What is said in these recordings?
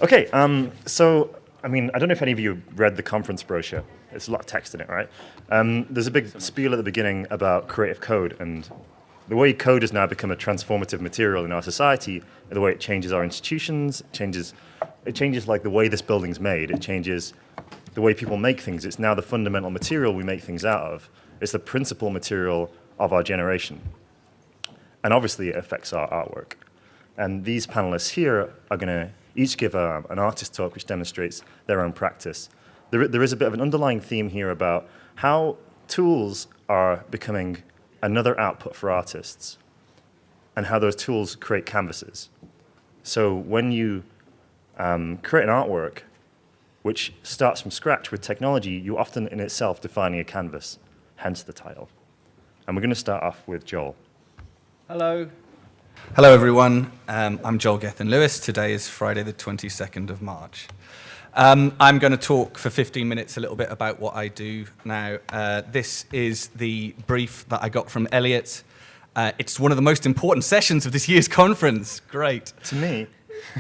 Okay, so, I mean, I don't know if any of you read the conference brochure. There's a lot of text in it, right? There's a big spiel at the beginning about creative code, and the way code has now become a transformative material in our society, the way it changes our institutions, it changes like the way this building's made, it changes the way people make things. It's now the fundamental material we make things out of. It's the principal material of our generation. And obviously it affects our artwork. And these panelists here are going to each give an artist talk which demonstrates their own practice. There is a bit of an underlying theme here about how tools are becoming another output for artists and how those tools create canvases. So when you create an artwork which starts from scratch with technology, you often in itself defining a canvas, hence the title. And we're going to start off with Joel. Hello. Hello, everyone. I'm Joel Gethin Lewis. Today is Friday, the 22nd of March. I'm going to talk for 15 minutes a little bit about what I do now. This is the brief that I got from Elliot. It's one of the most important sessions of this year's conference. Great. To me.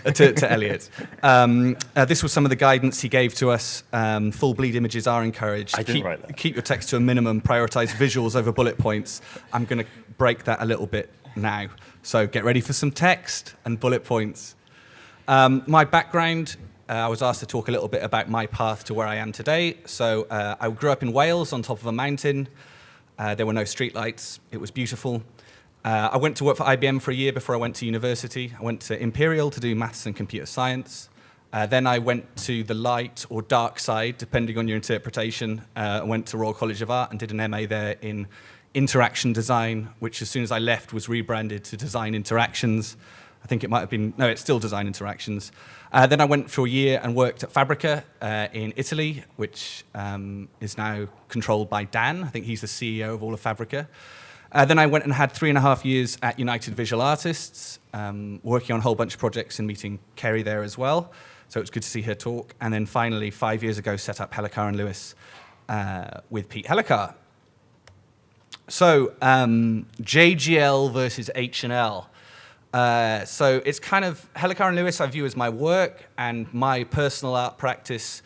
To Elliot. This was some of the guidance he gave to us. Full bleed images are encouraged. I didn't write that. Keep your text to a minimum. Prioritize visuals over bullet points. I'm going to break that a little bit now. So get ready for some text and bullet points. My background, I was asked to talk a little bit about my path to where I am today. So I grew up in Wales on top of a mountain. There were no streetlights. It was beautiful. I went to work for IBM for a year before I went to university. I went to Imperial to do maths and computer science. Then I went to the light or dark side, depending on your interpretation. I went to Royal College of Art and did an MA there in interaction design, which as soon as I left was rebranded to design interactions. I think it might have been, no, it's still design interactions. Then I went for a year and worked at Fabrica in Italy, which is now controlled by Dan. I think he's the CEO of all of Fabrica. Then I went and had 3.5 years at United Visual Artists, working on a whole bunch of projects and meeting Kerry there as well. So it was good to see her talk. And then finally, 5 years ago, set up Hellicar and Lewis with Pete Hellicar. So JGL versus H&L. So it's kind of, Hellicar and Lewis I view as my work, and my personal art practice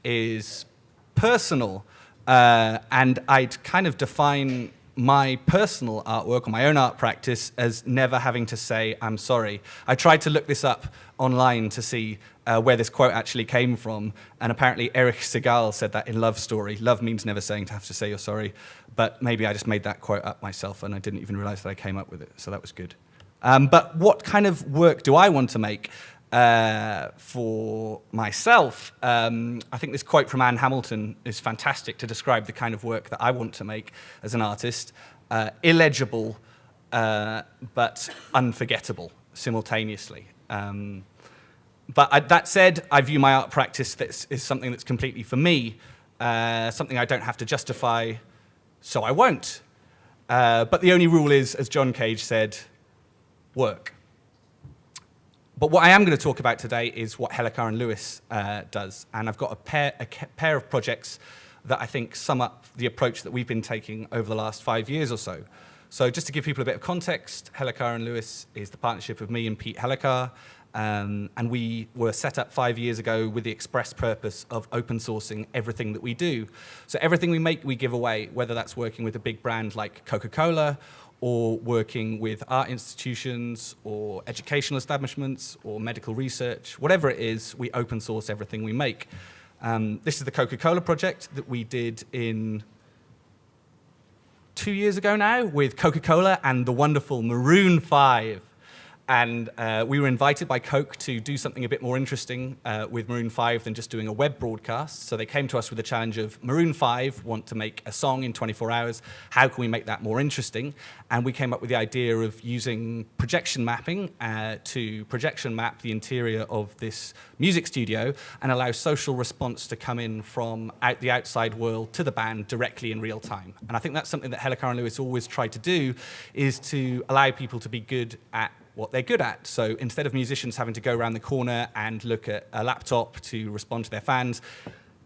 is personal. And I'd kind of define my personal artwork or my own art practice as never having to say, I'm sorry. I tried to look this up online to see where this quote actually came from, and apparently Eric Segal said that in Love Story. Love means never saying to have to say you're sorry, but maybe I just made that quote up myself and I didn't even realize that I came up with it, so that was good. But what kind of work do I want to make for myself? I think this quote from Anne Hamilton is fantastic to describe the kind of work that I want to make as an artist. Illegible, but unforgettable simultaneously. But that said, I view my art practice as something that's completely for me, something I don't have to justify, so I won't. But the only rule is, as John Cage said, work. But what I am going to talk about today is what Hellicar and Lewis does. And I've got a pair of projects that I think sum up the approach that we've been taking over the last 5 years or so. So just to give people a bit of context, Hellicar and Lewis is the partnership of me and Pete Hellicar. And we were set up 5 years ago with the express purpose of open sourcing everything that we do. So everything we make, we give away, whether that's working with a big brand like Coca-Cola, or working with art institutions, or educational establishments, or medical research. Whatever it is, we open source everything we make. This is the Coca-Cola project that we did in 2 years ago now with Coca-Cola and the wonderful Maroon 5. And we were invited by Coke to do something a bit more interesting with Maroon 5 than just doing a web broadcast. So they came to us with the challenge of Maroon 5 want to make a song in 24 hours. How can we make that more interesting? And we came up with the idea of using projection mapping to projection map the interior of this music studio and allow social response to come in from the outside world to the band directly in real time. And I think that's something that Hellicar and Lewis always tried to do, is to allow people to be good at what they're good at. So instead of musicians having to go around the corner and look at a laptop to respond to their fans,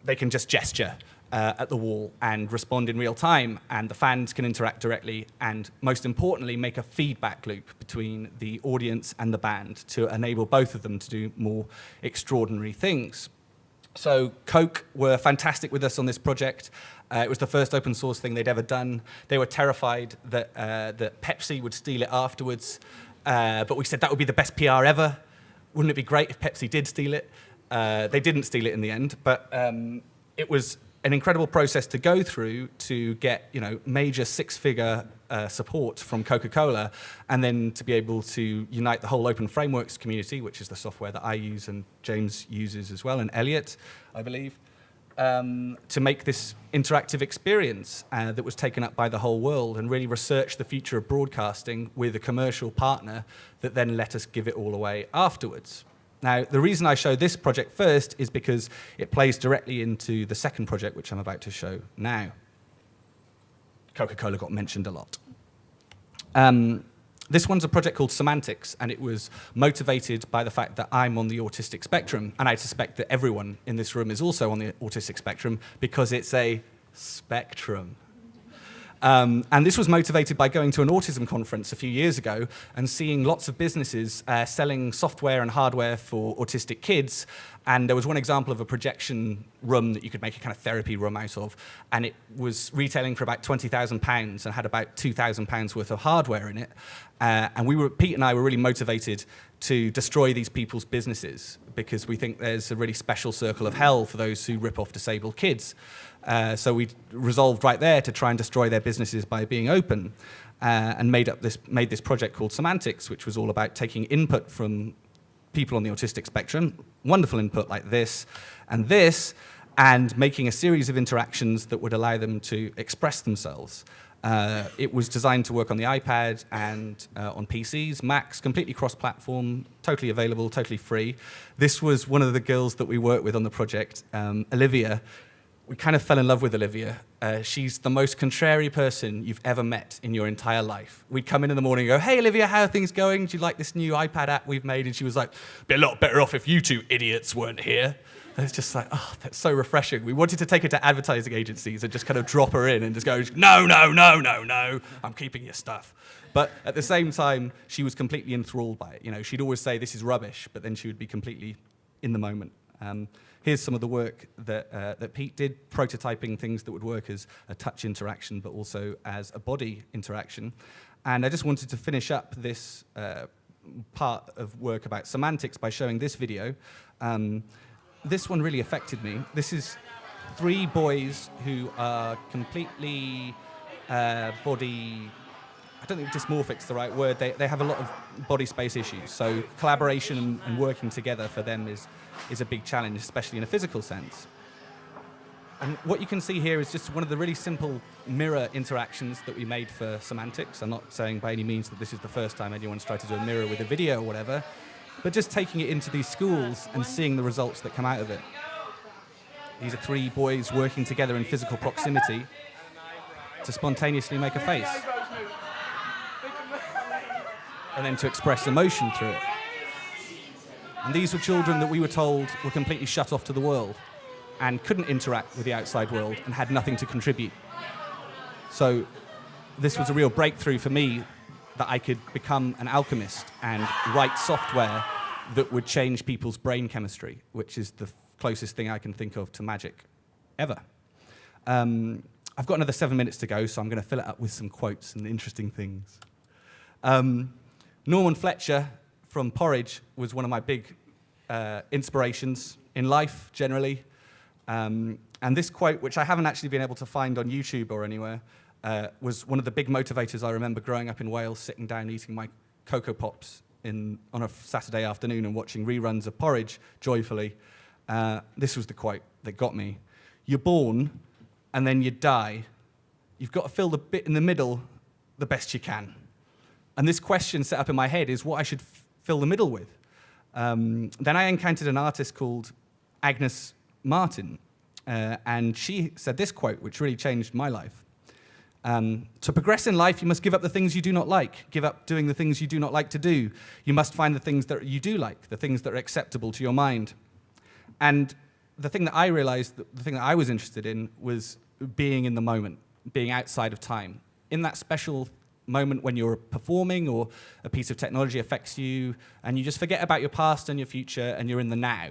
they can just gesture at the wall and respond in real time, and the fans can interact directly, and most importantly, make a feedback loop between the audience and the band to enable both of them to do more extraordinary things. So Coke were fantastic with us on this project. It was the first open source thing they'd ever done. They were terrified that Pepsi would steal it afterwards, but we said that would be the best PR ever. Wouldn't it be great if Pepsi did steal it? They didn't steal it in the end, but it was an incredible process to go through to get, major six-figure support from Coca-Cola, and then to be able to unite the whole Open Frameworks community, which is the software that I use and James uses as well, and Elliot, I believe, to make this interactive experience that was taken up by the whole world, and really research the future of broadcasting with a commercial partner that then let us give it all away afterwards. Now, the reason I show this project first is because it plays directly into the second project, which I'm about to show now. Coca-Cola got mentioned a lot. This one's a project called Semantics, and it was motivated by the fact that I'm on the autistic spectrum, and I suspect that everyone in this room is also on the autistic spectrum, because it's a spectrum. And this was motivated by going to an autism conference a few years ago and seeing lots of businesses selling software and hardware for autistic kids. And there was one example of a projection room that you could make a kind of therapy room out of, and it was retailing for about £20,000 and had about £2,000 worth of hardware in it. And Pete and I were really motivated to destroy these people's businesses, because we think there's a really special circle of hell for those who rip off disabled kids. So we resolved right there to try and destroy their businesses by being open, and made this project called Semantics, which was all about taking input from people on the autistic spectrum, wonderful input like this, and making a series of interactions that would allow them to express themselves. It was designed to work on the iPad and on PCs, Macs, completely cross-platform, totally available, totally free. This was one of the girls that we worked with on the project, Olivia. We kind of fell in love with Olivia. She's the most contrary person you've ever met in your entire life. We'd come in the morning and go, "Hey, Olivia, how are things going? Do you like this new iPad app we've made?" And she was like, "Be a lot better off if you two idiots weren't here." And it's just like, oh, that's so refreshing. We wanted to take her to advertising agencies and just kind of drop her in and just go, "No, no, no, no, no, I'm keeping your stuff." But at the same time, she was completely enthralled by it. She'd always say, "This is rubbish," but then she would be completely in the moment. Here's some of the work that Pete did, prototyping things that would work as a touch interaction, but also as a body interaction. And I just wanted to finish up this part of work about semantics by showing this video. This one really affected me. This is 3 boys who are completely body... I don't think dysmorphic's the right word. They have a lot of body space issues. So collaboration and working together for them is a big challenge, especially in a physical sense. And what you can see here is just one of the really simple mirror interactions that we made for semantics. I'm not saying by any means that this is the first time anyone's tried to do a mirror with a video or whatever, but just taking it into these schools and seeing the results that come out of it. These are 3 boys working together in physical proximity to spontaneously make a face, and then to express emotion through it. And these were children that we were told were completely shut off to the world and couldn't interact with the outside world and had nothing to contribute. So this was a real breakthrough for me, that I could become an alchemist and write software that would change people's brain chemistry, which is the closest thing I can think of to magic ever. I've got another 7 minutes to go, so I'm going to fill it up with some quotes and interesting things. Norman Fletcher from Porridge was one of my big inspirations in life, generally. And this quote, which I haven't actually been able to find on YouTube or anywhere, was one of the big motivators I remember growing up in Wales, sitting down eating my Cocoa Pops on a Saturday afternoon and watching reruns of Porridge joyfully. This was the quote that got me. "You're born, and then you die. You've got to fill the bit in the middle the best you can." And this question set up in my head is what I should fill the middle with. Then I encountered an artist called Agnes Martin, and she said this quote, which really changed my life. "To progress in life, you must give up the things you do not like. Give up doing the things you do not like to do. You must find the things that you do like, the things that are acceptable to your mind." And the thing that I realized, the thing that I was interested in was being in the moment, being outside of time. In that special moment when you're performing or a piece of technology affects you and you just forget about your past and your future and you're in the now.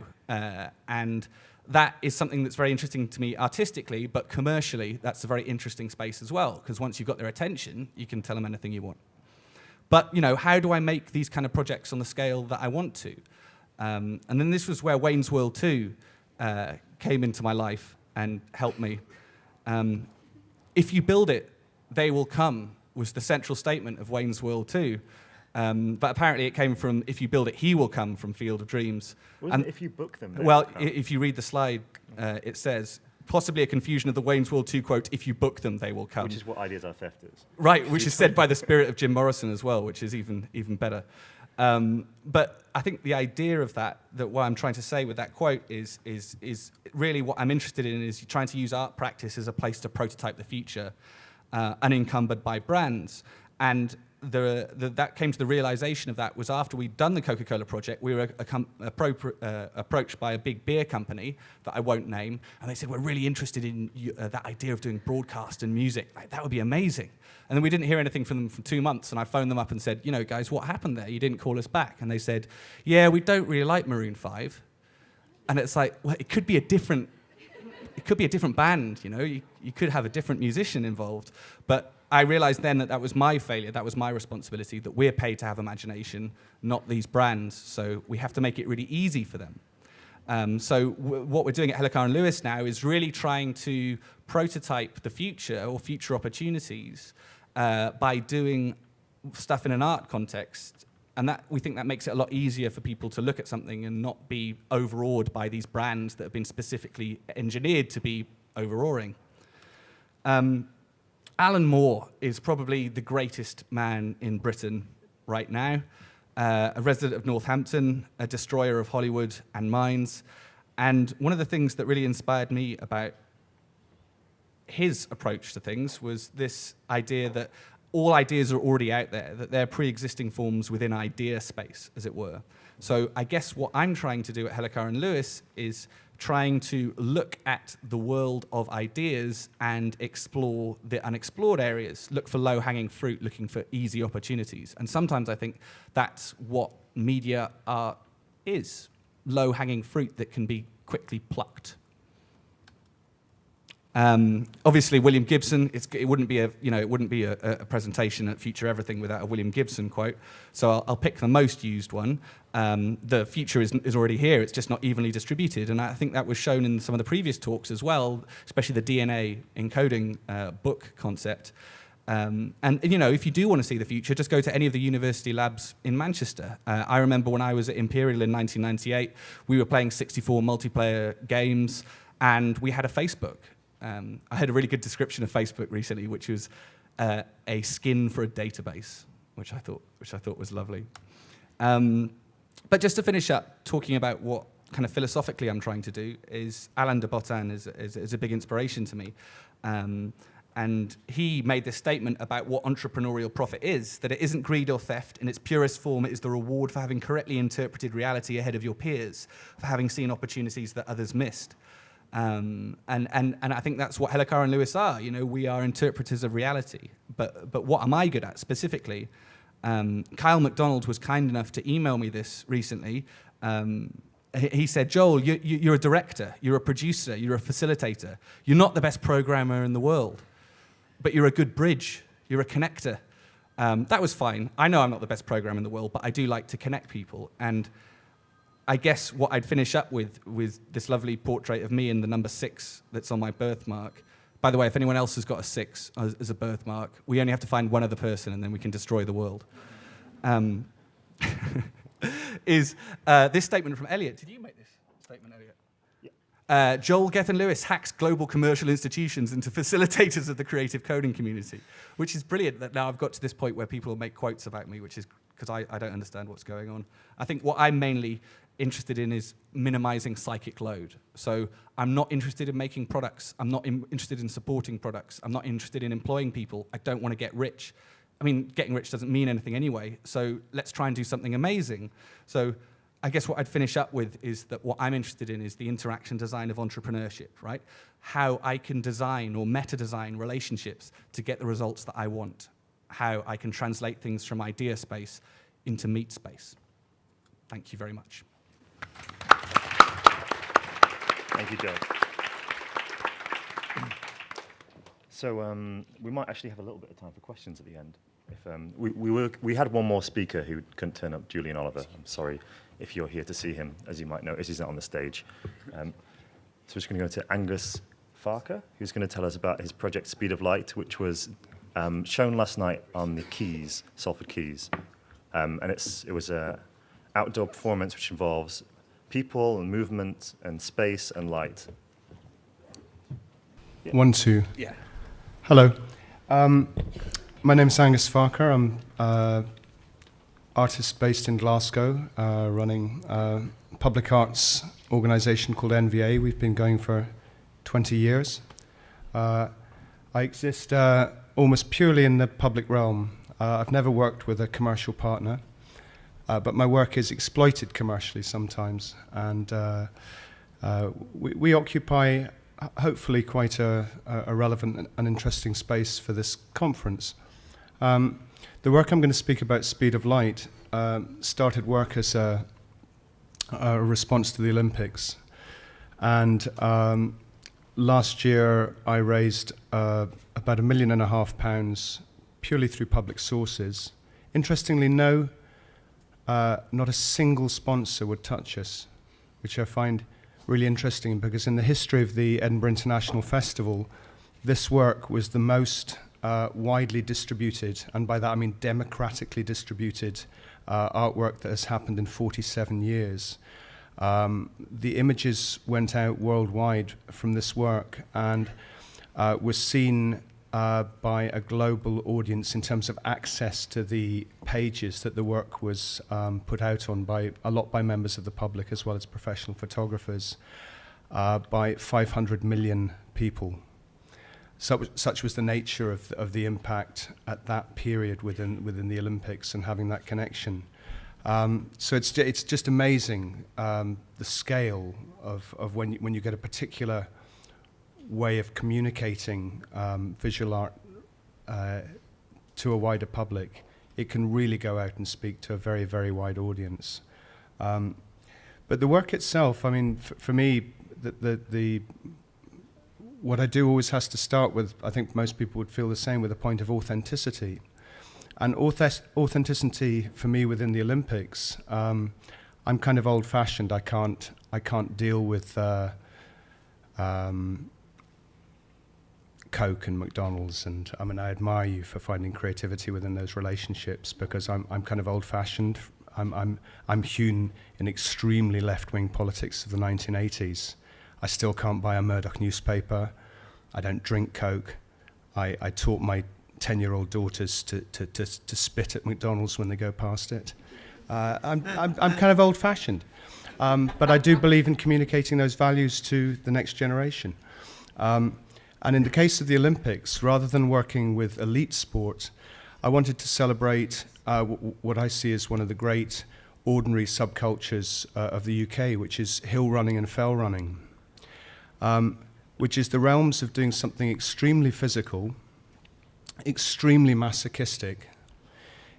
And that is something that's very interesting to me artistically, but commercially, that's a very interesting space as well, because once you've got their attention, you can tell them anything you want. But, how do I make these kind of projects on the scale that I want to? And then this was where Wayne's World 2 came into my life and helped me. If you build it, they will come, was the central statement of Wayne's World 2. But apparently it came from, if you build it, he will come, from Field of Dreams. Wasn't it if you book them? Well, if you read the slide, it says, possibly a confusion of the Wayne's World 2 quote, if you book them, they will come. Which is what Ideas Are Theft is. Right, which is said by the spirit of Jim Morrison as well, which is even better. But I think the idea of that what I'm trying to say with that quote is really what I'm interested in is trying to use art practice as a place to prototype the future, unencumbered by brands. And that came to the realization of that was after we'd done the Coca-Cola project, we were approached by a big beer company that I won't name, and they said, we're really interested in that idea of doing broadcast and music. Like, that would be amazing. And then we didn't hear anything from them for 2 months, and I phoned them up and said, guys, what happened there? You didn't call us back. And they said, yeah, we don't really like Maroon 5. And it's like, well, it could be a different band, you could have a different musician involved. But I realized then that was my failure, that was my responsibility, that we're paid to have imagination, not these brands, so we have to make it really easy for them. What we're doing at Hellicar and Lewis now is really trying to prototype the future or future opportunities by doing stuff in an art context, and that we think that makes it a lot easier for people to look at something and not be overawed by these brands that have been specifically engineered to be overawing. Alan Moore is probably the greatest man in Britain right now, a resident of Northampton, a destroyer of Hollywood and mines. And one of the things that really inspired me about his approach to things was this idea that all ideas are already out there, that they're pre-existing forms within idea space, as it were. So I guess what I'm trying to do at Hellicar and Lewis is trying to look at the world of ideas and explore the unexplored areas, look for low-hanging fruit, looking for easy opportunities. And sometimes I think that's what media art is, low-hanging fruit that can be quickly plucked. Obviously, William Gibson. It wouldn't be a presentation at FutureEverything without a William Gibson quote. So I'll pick the most used one. The future is already here. It's just not evenly distributed, and I think that was shown in some of the previous talks as well, especially the DNA encoding book concept. And if you do want to see the future, just go to any of the university labs in Manchester. I remember when I was at Imperial in 1998, we were playing 64 multiplayer games, and we had a Facebook. I heard a really good description of Facebook recently, which was a skin for a database, which I thought was lovely. But just to finish up, talking about what kind of philosophically I'm trying to do is Alain de Botton is a big inspiration to me. And he made this statement about what entrepreneurial profit is, that it isn't greed or theft. In its purest form, it is the reward for having correctly interpreted reality ahead of your peers, for having seen opportunities that others missed. And I think that's what Hellicar and Lewis are. We are interpreters of reality. But what am I good at specifically? Kyle McDonald was kind enough to email me this recently. He said, Joel, you're a director, you're a producer, you're a facilitator. You're not the best programmer in the world, but you're a good bridge. You're a connector. That was fine. I know I'm not the best programmer in the world, but I do like to connect people. And I guess what I'd finish up with this lovely portrait of me in the number 6 that's on my birthmark. By the way, if anyone else has got a 6 as a birthmark, we only have to find one other person and then we can destroy the world. Is this statement from Elliot. Did you make this statement, Elliot? Yeah. Joel Gethin Lewis hacks global commercial institutions into facilitators of the creative coding community, which is brilliant that now I've got to this point where people will make quotes about me, which is because I don't understand what's going on. I think what I'm mainly interested in is minimizing psychic load. So I'm not interested in making products. I'm not interested in supporting products. I'm not interested in employing people. I don't want to get rich. I mean, getting rich doesn't mean anything anyway. So let's try and do something amazing. So I guess what I'd finish up with is that what I'm interested in is the interaction design of entrepreneurship, right? How I can design or meta-design relationships to get the results that I want. How I can translate things from idea space into meat space. Thank you very much. Thank you, Joe. So we might actually have a little bit of time for questions at the end. If we had one more speaker who couldn't turn up, Julian Oliver. I'm sorry if you're here to see him, as you might notice, he's not on the stage. So we're just going to go to Angus Farquhar, who's going to tell us about his project Speed of Light, which was shown last night on the Keys, Salford Keys. And it was an outdoor performance which involves people and movement and space and light. Yeah. 1, 2. Yeah. Hello. My name's Angus Farquhar. I'm an artist based in Glasgow, running a public arts organisation called NVA. We've been going for 20 years. I exist almost purely in the public realm. I've never worked with a commercial partner, but my work is exploited commercially sometimes. And we occupy, hopefully, quite a relevant and interesting space for this conference. The work I'm going to speak about, Speed of Light, started work as a response to the Olympics. And last year I raised about £1.5 million purely through public sources. Interestingly, not a single sponsor would touch us, which I find really interesting, because in the history of the Edinburgh International Festival, this work was the most widely distributed, and by that I mean democratically distributed, artwork that has happened in 47 years. The images went out worldwide from this work and was seen by a global audience in terms of access to the pages that the work was put out on by members of the public as well as professional photographers, by 500 million people. Such was the nature of the impact at that period within the Olympics and having that connection. So it's just amazing, the scale of when you get a particular way of communicating visual art to a wider public. It can really go out and speak to a very, very wide audience. But the work itself, I mean, for me, the what I do always has to start with, I think most people would feel the same, with a point of authenticity. And authenticity for me within the Olympics, I'm kind of old-fashioned. I can't deal with Coke and McDonald's, and I mean, I admire you for finding creativity within those relationships, because I'm kind of old-fashioned. I'm hewn in extremely left-wing politics of the 1980s. I still can't buy a Murdoch newspaper. I don't drink Coke. I taught my 10-year-old daughters to spit at McDonald's when they go past it. I'm kind of old-fashioned, but I do believe in communicating those values to the next generation. And in the case of the Olympics, rather than working with elite sport, I wanted to celebrate what I see as one of the great ordinary subcultures of the UK, which is hill running and fell running, which is the realms of doing something extremely physical, extremely masochistic.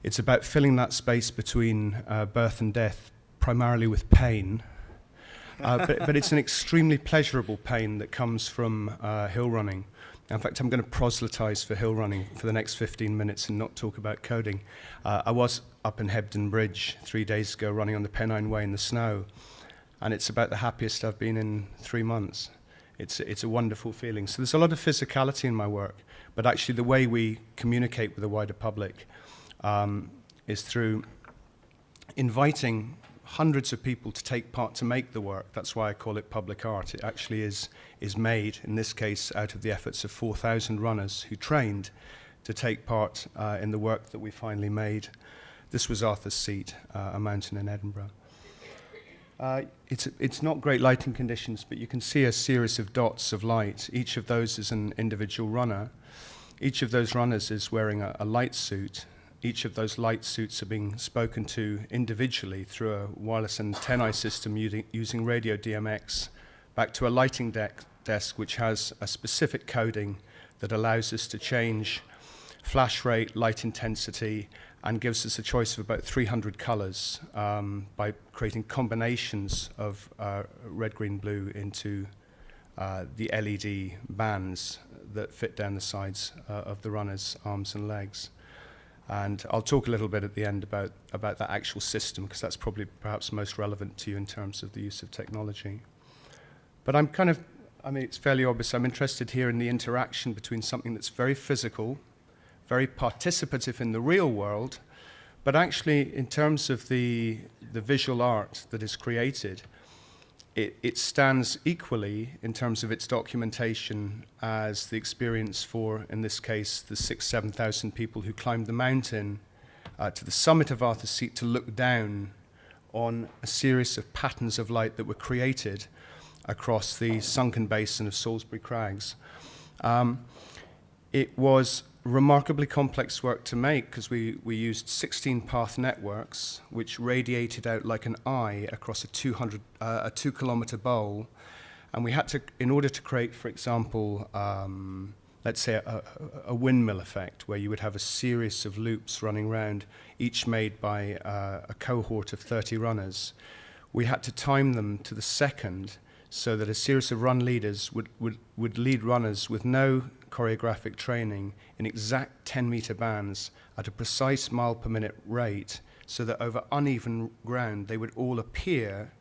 It's about filling that space between birth and death, primarily with pain. But it's an extremely pleasurable pain that comes from hill running. In fact, I'm going to proselytize for hill running for the next 15 minutes and not talk about coding. I was up in Hebden Bridge 3 days ago running on the Pennine Way in the snow, and it's about the happiest I've been in 3 months. It's a wonderful feeling. So there's a lot of physicality in my work, but actually the way we communicate with the wider public is through inviting hundreds of people to take part to make the work. That's why I call it public art. It actually is made, in this case, out of the efforts of 4,000 runners who trained to take part in the work that we finally made. This was Arthur's Seat, a mountain in Edinburgh. It's not great lighting conditions, but you can see a series of dots of light. Each of those is an individual runner. Each of those runners is wearing a light suit, each of those light suits are being spoken to individually through a wireless antennae system using radio DMX back to a lighting desk which has a specific coding that allows us to change flash rate, light intensity, and gives us a choice of about 300 colors by creating combinations of red, green, blue into the LED bands that fit down the sides of the runner's arms and legs. And I'll talk a little bit at the end about that actual system, because that's probably perhaps most relevant to you in terms of the use of technology. But it's fairly obvious, I'm interested here in the interaction between something that's very physical, very participative in the real world, but actually in terms of the visual art that is created, it stands equally in terms of its documentation as the experience for, in this case, the 6,000-7,000 people who climbed the mountain to the summit of Arthur's Seat to look down on a series of patterns of light that were created across the sunken basin of Salisbury Crags. It was remarkably complex work to make because we used 16 path networks which radiated out like an eye across a 2-kilometer bowl, and we had to, in order to create, for example, let's say a windmill effect where you would have a series of loops running round, each made by a cohort of 30 runners. We had to time them to the second so that a series of run leaders would lead runners with no choreographic training in exact 10-meter bands at a precise mile per minute rate, so that over uneven ground they would all appear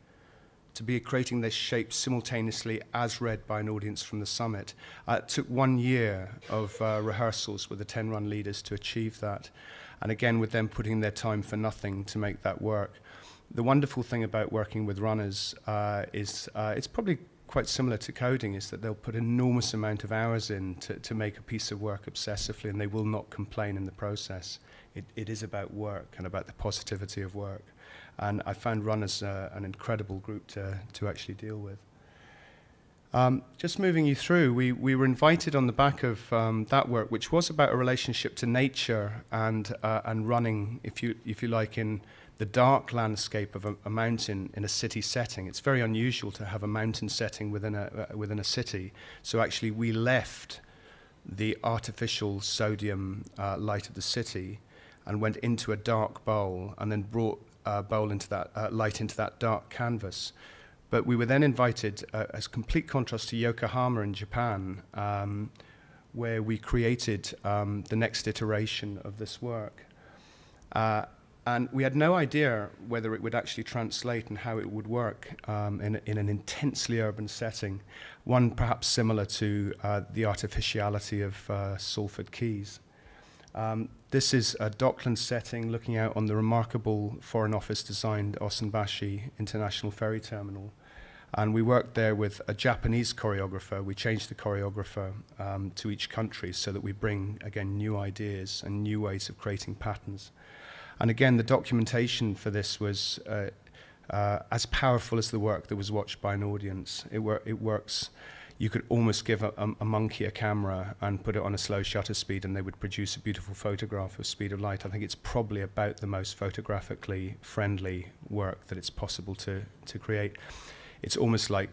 to be creating their shapes simultaneously as read by an audience from the summit. It took 1 year of rehearsals with the 10 run leaders to achieve that, and again with them putting their time for nothing to make that work. The wonderful thing about working with runners is it's probably quite similar to coding, is that they'll put an enormous amount of hours in to make a piece of work obsessively, and they will not complain in the process. It is about work and about the positivity of work. And I found runners an incredible group to actually deal with. Just moving you through, we were invited on the back of that work, which was about a relationship to nature and running, if you like, in the dark landscape of a mountain in a city setting. It's very unusual to have a mountain setting within a city. So actually we left the artificial sodium light of the city and went into a dark bowl, and then brought bowl into that light into that dark canvas. But we were then invited, as complete contrast to Yokohama in Japan, where we created the next iteration of this work. And we had no idea whether it would actually translate and how it would work in an intensely urban setting, one perhaps similar to the artificiality of Salford Quays. This is a dockland setting looking out on the remarkable Foreign Office-designed Osenbashi International Ferry Terminal. And we worked there with a Japanese choreographer. We changed the choreographer to each country so that we bring, again, new ideas and new ways of creating patterns. And again, the documentation for this was as powerful as the work that was watched by an audience. It works. You could almost give a monkey a camera and put it on a slow shutter speed, and they would produce a beautiful photograph of speed of light. I think it's probably about the most photographically friendly work that it's possible to create. It's almost like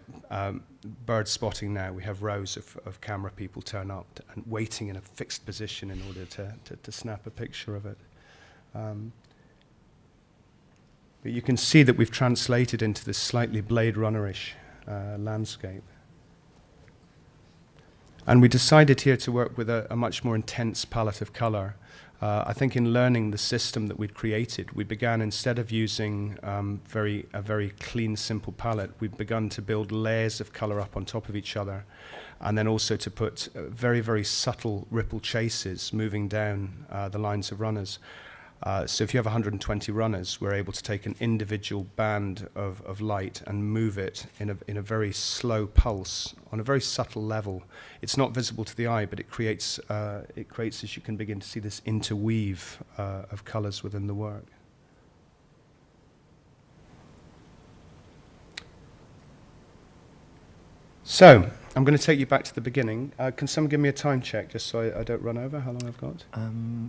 bird spotting now. We have rows of camera people turn up and waiting in a fixed position in order to snap a picture of it. But you can see that we've translated into this slightly Blade Runner-ish landscape. And we decided here to work with a much more intense palette of color. I think in learning the system that we'd created, we began, instead of using a very clean, simple palette, we've begun to build layers of color up on top of each other, and then also to put very, very subtle ripple chases moving down the lines of runners. So if you have 120 runners, we're able to take an individual band of light and move it in a very slow pulse on a very subtle level. It's not visible to the eye, but it creates, as you can begin to see, this interweave of colors within the work. So I'm going to take you back to the beginning. Can someone give me a time check just so I don't run over how long I've got?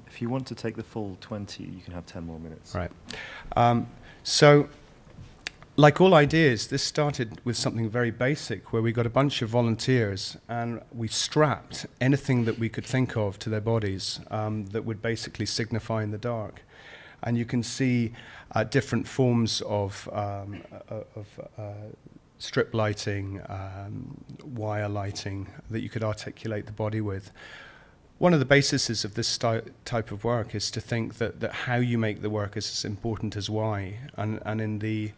If you want to take the full 20, you can have 10 more minutes. Right. So, like all ideas, this started with something very basic where we got a bunch of volunteers and we strapped anything that we could think of to their bodies that would basically signify in the dark. And you can see different forms of strip lighting, wire lighting that you could articulate the body with. One of the bases of this type of work is to think that how you make the work is as important as why. And in the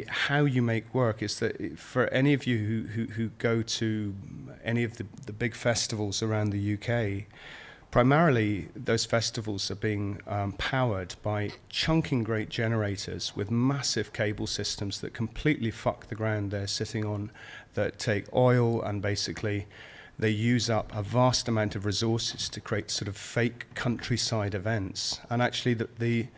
how you make work is that for any of you who go to any of the big festivals around the UK, primarily those festivals are being powered by chunking great generators with massive cable systems that completely fuck the ground they're sitting on, that take oil and basically they use up a vast amount of resources to create sort of fake countryside events. And actually the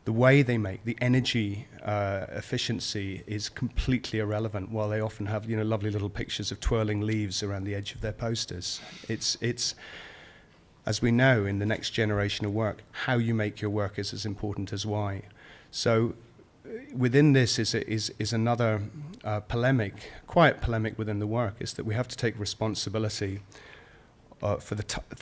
way they make, the energy efficiency is completely irrelevant, while they often have, lovely little pictures of twirling leaves around the edge of their posters. It's as we know in the next generation of work, how you make your work is as important as why. So within this is another quiet polemic within the work, is that we have to take responsibility for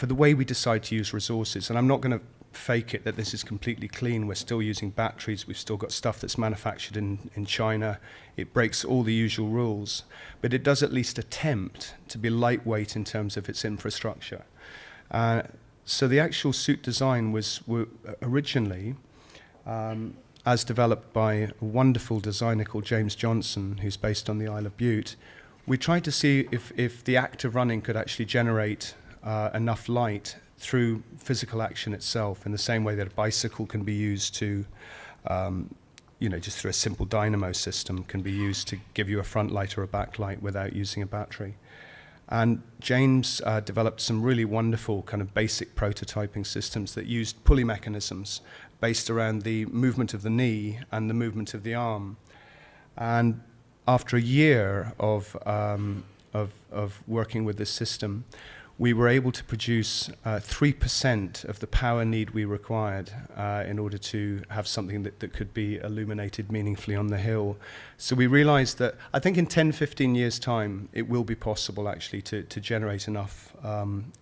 the way we decide to use resources. And I'm not going to fake it that this is completely clean. We're still using batteries. We've still got stuff that's manufactured in China. It breaks all the usual rules, but it does at least attempt to be lightweight in terms of its infrastructure. So the actual suit design was originally, as developed by a wonderful designer called James Johnson, who's based on the Isle of Bute. We tried to see if the act of running could actually generate enough light through physical action itself, in the same way that a bicycle can be used to, just through a simple dynamo system, can be used to give you a front light or a back light without using a battery. And James developed some really wonderful kind of basic prototyping systems that used pulley mechanisms based around the movement of the knee and the movement of the arm. And after a year of working with this system, we were able to produce 3% of the power need we required in order to have something that could be illuminated meaningfully on the hill. So we realized that I think in 10, 15 years' time, it will be possible actually to generate enough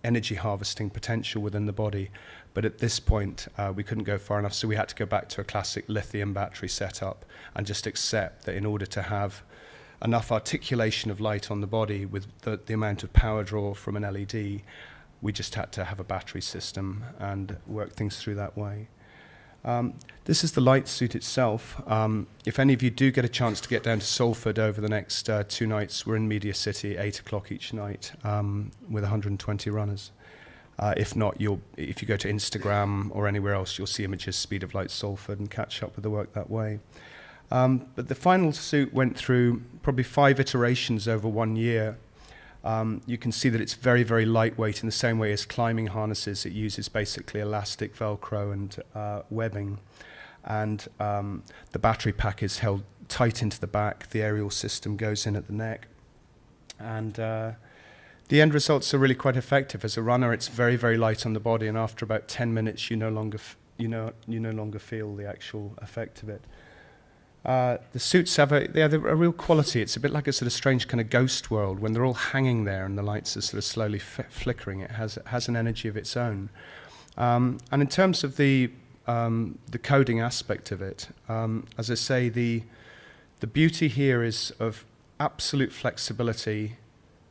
energy harvesting potential within the body. But at this point, we couldn't go far enough, so we had to go back to a classic lithium battery setup and just accept that in order to have enough articulation of light on the body with the amount of power draw from an LED, we just had to have a battery system and work things through that way. This is the light suit itself. If any of you do get a chance to get down to Salford over the next 2 nights, we're in Media City, 8 o'clock each night, with 120 runners. If not, if you go to Instagram or anywhere else, you'll see images, Speed of Light Salford, and catch up with the work that way. But the final suit went through probably 5 iterations over 1 year. You can see that it's very, very lightweight in the same way as climbing harnesses. It uses basically elastic Velcro and webbing. And the battery pack is held tight into the back. The aerial system goes in at the neck. And the end results are really quite effective. As a runner, it's very, very light on the body, and after about 10 minutes, you no longer feel the actual effect of it. The suits have a real quality. It's a bit like a sort of strange kind of ghost world. When they're all hanging there and the lights are sort of slowly flickering, it has an energy of its own. And in terms of the coding aspect of it, as I say, the beauty here is of absolute flexibility,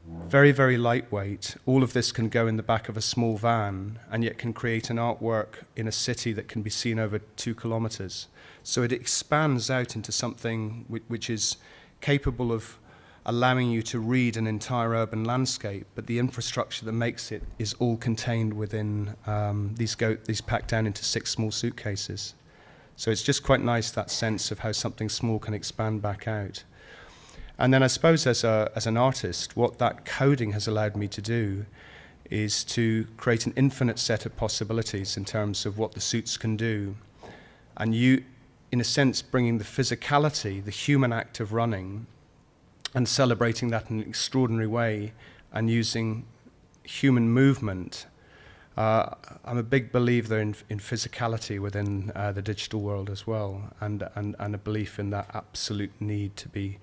very, very lightweight. All of this can go in the back of a small van and yet can create an artwork in a city that can be seen over 2 kilometers. So it expands out into something which is capable of allowing you to read an entire urban landscape, but the infrastructure that makes it is all contained within these packed down into 6 small suitcases. So it's just quite nice, that sense of how something small can expand back out. And then I suppose as an artist, what that coding has allowed me to do is to create an infinite set of possibilities in terms of what the suits can do. And you, in a sense, bringing the physicality, the human act of running, and celebrating that in an extraordinary way and using human movement. I'm a big believer in physicality within the digital world as well, and a belief in that absolute need to be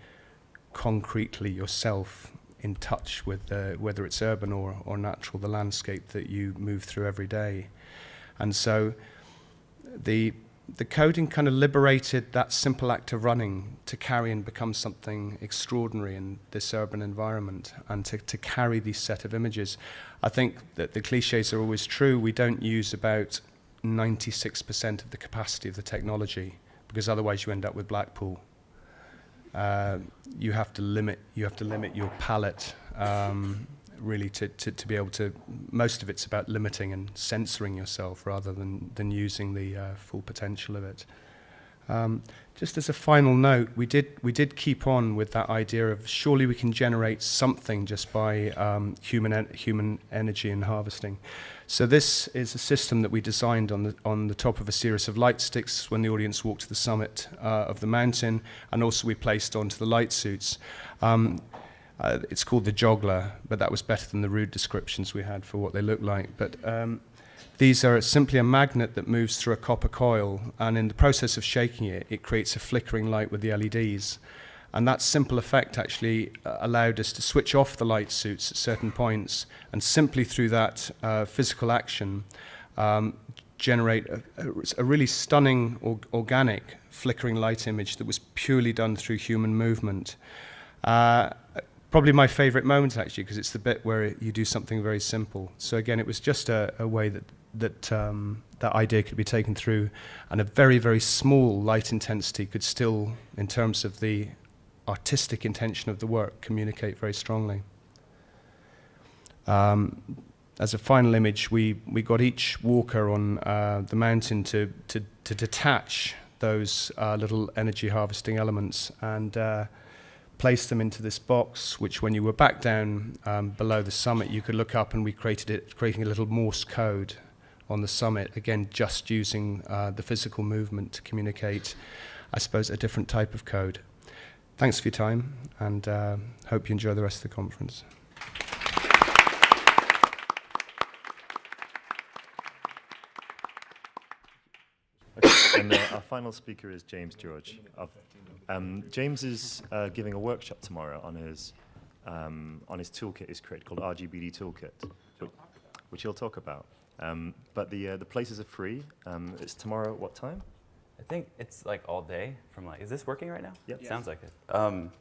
concretely yourself in touch with whether it's urban or natural, the landscape that you move through every day. And so the coding kind of liberated that simple act of running to carry and become something extraordinary in this urban environment, and to carry these set of images. I think that the cliches are always true. We don't use about 96% of the capacity of the technology, because otherwise you end up with Blackpool. You have to limit your palette really to be able to. Most of it's about limiting and censoring yourself rather than using the full potential of it. Just as a final note, we did keep on with that idea of surely we can generate something just by human energy and harvesting. So this is a system that we designed on the top of a series of light sticks when the audience walked to the summit of the mountain, and also we placed onto the light suits. It's called the Joggler, but that was better than the rude descriptions we had for what they look like. But these are simply a magnet that moves through a copper coil, and in the process of shaking it, it creates a flickering light with the LEDs. And that simple effect actually allowed us to switch off the light suits at certain points, and simply through that physical action, generate a really stunning, organic, flickering light image that was purely done through human movement. Probably my favorite moment, actually, because it's the bit where you do something very simple. So again, it was just a way that idea could be taken through, and a very, very small light intensity could still, in terms of the artistic intention of the work, communicate very strongly. As a final image, we got each walker on the mountain to detach those little energy harvesting elements and place them into this box, which when you were back down below the summit, you could look up, and we creating a little Morse code on the summit, again, just using the physical movement to communicate, I suppose, a different type of code. Thanks for your time, and hope you enjoy the rest of the conference. Okay, and our final speaker is James George. James is giving a workshop tomorrow on his toolkit he's created called RGBD Toolkit, which he'll talk about. But the places are free. It's tomorrow at what time? I think it's like all day from like, is this working right now? Yep. Sounds like it.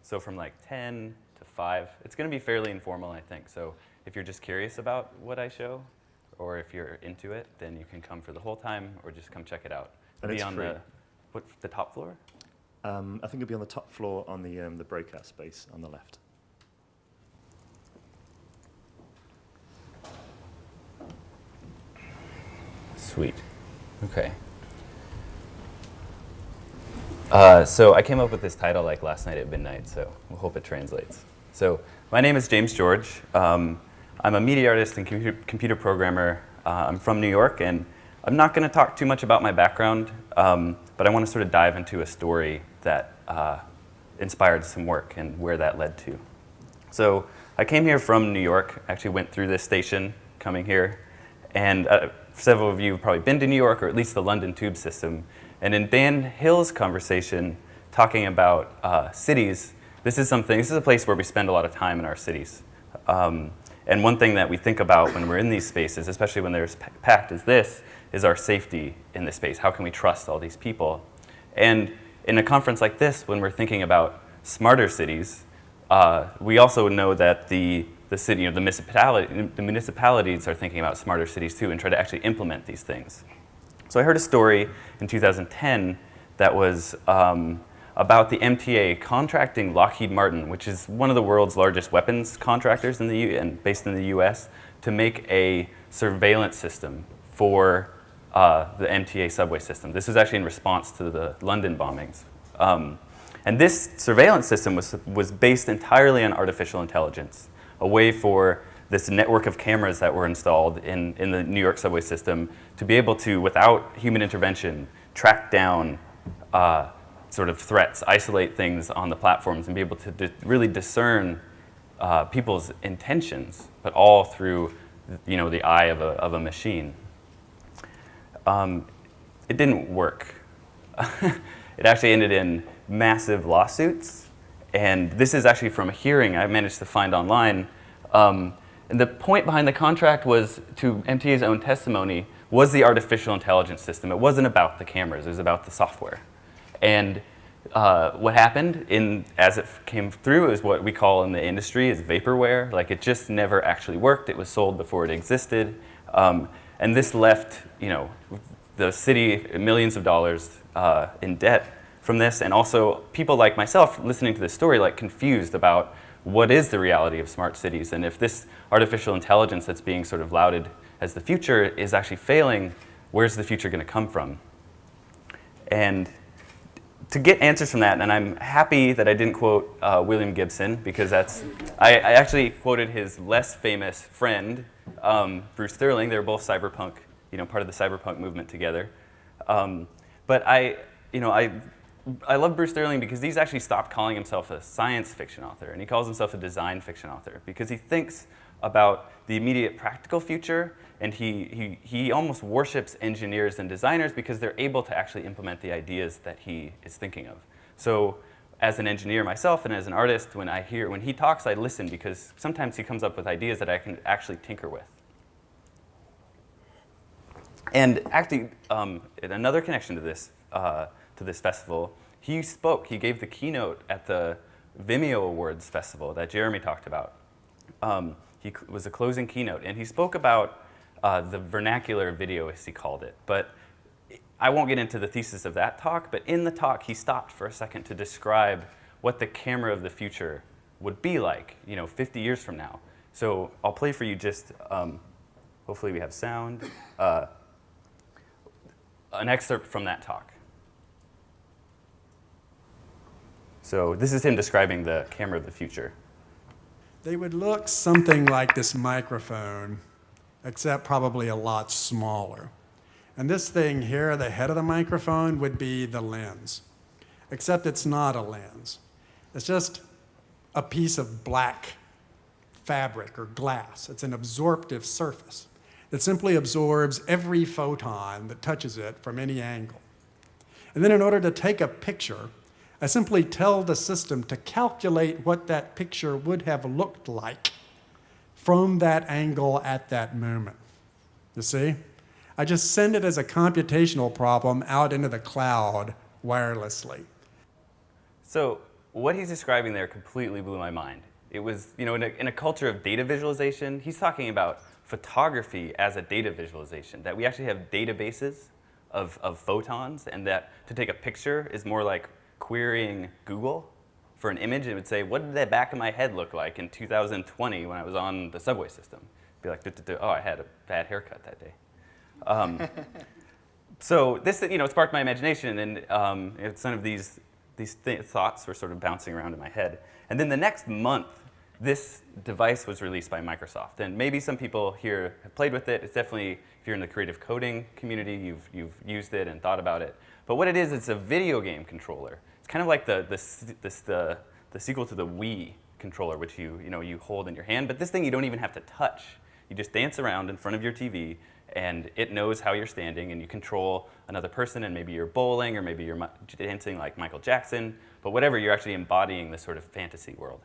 So from like 10 to 5. It's going to be fairly informal, I think. So if you're just curious about what I show, or if you're into it, then you can come for the whole time, or just come check it out. And it's free. The top floor? I think it'll be on the top floor on the breakout space on the left. Sweet. Okay. So I came up with this title like last night at midnight, so we'll hope it translates. So my name is James George. I'm a media artist and computer programmer. I'm from New York, and I'm not going to talk too much about my background, but I want to sort of dive into a story that inspired some work and where that led to. So I came here from New York, actually went through this station coming here, and several of you have probably been to New York, or at least the London Tube system. And in Dan Hill's conversation, talking about cities, this is a place where we spend a lot of time in our cities. And one thing that we think about when we're in these spaces, especially when they're packed as this, is our safety in this space. How can we trust all these people? And in a conference like this, when we're thinking about smarter cities, we also know that the city, the municipalities are thinking about smarter cities too, and try to actually implement these things. So I heard a story in 2010 that was about the MTA contracting Lockheed Martin, which is one of the world's largest weapons contractors and based in the US, to make a surveillance system for the MTA subway system. This was actually in response to the London bombings. And this surveillance system was based entirely on artificial intelligence, a way for this network of cameras that were installed in the New York subway system to be able to, without human intervention, track down sort of threats, isolate things on the platforms, and be able to really discern people's intentions, but all through the eye of a machine. It didn't work. It actually ended in massive lawsuits, and this is actually from a hearing I managed to find online. And the point behind the contract was, to MTA's own testimony, was the artificial intelligence system. It wasn't about the cameras, it was about the software. And what happened as it came through is what we call in the industry is vaporware. Like, it just never actually worked. It was sold before it existed. And this left the city millions of dollars in debt from this, and also people like myself listening to this story confused about what is the reality of smart cities, and if this artificial intelligence that's being sort of lauded as the future is actually failing, where's the future going to come from? And to get answers from that, and I'm happy that I didn't quote William Gibson, because I actually quoted his less famous friend, Bruce Sterling. They were both cyberpunk, part of the cyberpunk movement together. But I love Bruce Sterling because he's actually stopped calling himself a science fiction author, and he calls himself a design fiction author, because he thinks about the immediate practical future, and he almost worships engineers and designers because they're able to actually implement the ideas that he is thinking of. So as an engineer myself and as an artist, when he talks, I listen, because sometimes he comes up with ideas that I can actually tinker with. And actually, another connection to this festival, he gave the keynote at the Vimeo Awards festival that Jeremy talked about. He was a closing keynote, and he spoke about the vernacular video, as he called it. But I won't get into the thesis of that talk, but in the talk, he stopped for a second to describe what the camera of the future would be like, 50 years from now. So I'll play for you just, hopefully we have sound, an excerpt from that talk. So this is him describing the camera of the future. They would look something like this microphone, except probably a lot smaller. And this thing here, the head of the microphone, would be the lens, except it's not a lens. It's just a piece of black fabric or glass. It's an absorptive surface that simply absorbs every photon that touches it from any angle. And then in order to take a picture, I simply tell the system to calculate what that picture would have looked like from that angle at that moment. You see? I just send it as a computational problem out into the cloud wirelessly. So what he's describing there completely blew my mind. It was, in a culture of data visualization, he's talking about photography as a data visualization, that we actually have databases of photons, and that to take a picture is more like querying Google for an image. It would say, what did the back of my head look like in 2020 when I was on the subway system? Be like, oh, I had a bad haircut that day. So this, sparked my imagination, and some of these thoughts were sort of bouncing around in my head. And then the next month, this device was released by Microsoft, and maybe some people here have played with it. It's definitely, if you're in the creative coding community, you've used it and thought about it. But what it is, it's a video game controller. It's kind of like the sequel to the Wii controller, which you hold in your hand. But this thing you don't even have to touch. You just dance around in front of your TV, and it knows how you're standing, and you control another person, and maybe you're bowling, or maybe you're dancing like Michael Jackson. But whatever, you're actually embodying this sort of fantasy world.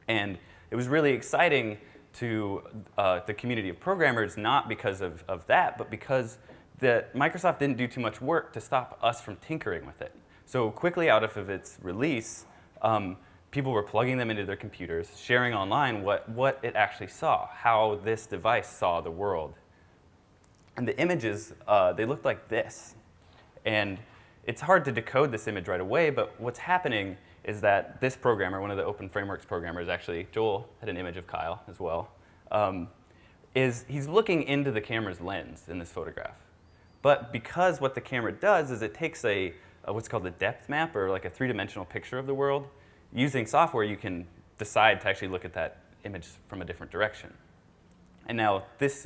And it was really exciting to the community of programmers, not because of that, but because Microsoft didn't do too much work to stop us from tinkering with it. So quickly out of its release, people were plugging them into their computers, sharing online what it actually saw, how this device saw the world. And the images, they looked like this. And it's hard to decode this image right away, but what's happening is that this programmer, one of the Open Frameworks programmers, actually, Joel had an image of Kyle as well, he's looking into the camera's lens in this photograph. But because what the camera does is it takes what's called a depth map, or like a three-dimensional picture of the world. Using software, you can decide to actually look at that image from a different direction. And now this,